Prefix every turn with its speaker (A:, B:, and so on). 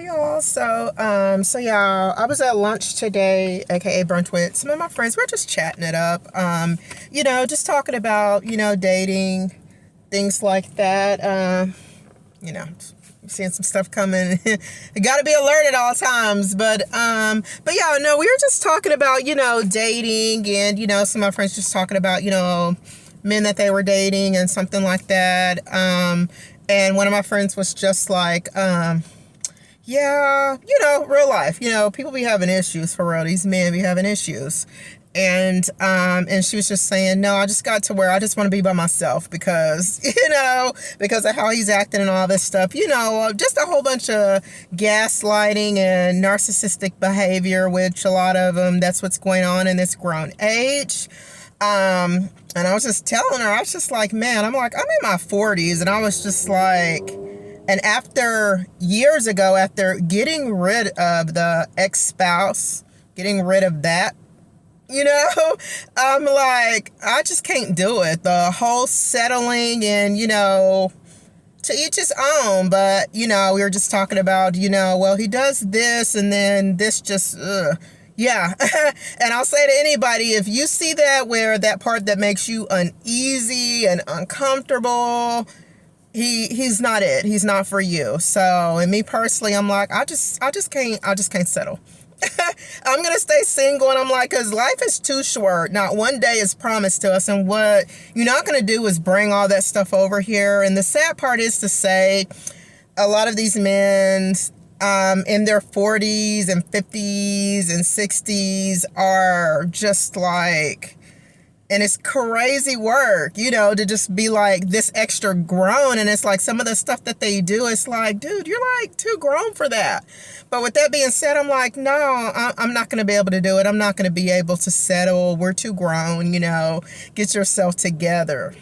A: Hey y'all. So yeah, I was at lunch today, aka brunch with some of my friends. We're just chatting it up. Just talking about, dating, things like that. You know, seeing some stuff coming. You gotta be alert at all times. But yeah, no, we were just talking about, dating and, some of my friends just talking about, men that they were dating and something like that. And one of my friends was just like, yeah, real life. People be having issues for real. These men be having issues. And she was just saying, no, I just got to where I just want to be by myself because, because of how he's acting and all this stuff, just a whole bunch of gaslighting and narcissistic behavior, which a lot of them, that's what's going on in this grown age. And I was just telling her, I was just like, man, I'm in my 40s, and I was just like, and after years ago, after getting rid of the ex-spouse, getting rid of that, I'm like, I just can't do it. The whole settling and, to each his own. But, we were just talking about, well, he does this and then this just, yeah. And I'll say to anybody, if you see that where that part that makes you uneasy and uncomfortable, he's not it. He's not for you. So, and me personally, I'm like, I just can't settle. I'm going to stay single, and I'm like, because life is too short. Not one day is promised to us, and what you're not going to do is bring all that stuff over here. And the sad part is to say, a lot of these men in their 40s and 50s and 60s are just like, and it's crazy work, to just be like this extra grown. And it's like some of the stuff that they do, it's like, dude, you're like too grown for that. But with that being said, I'm like, no, I'm not going to be able to do it. I'm not going to be able to settle. We're too grown, get yourself together.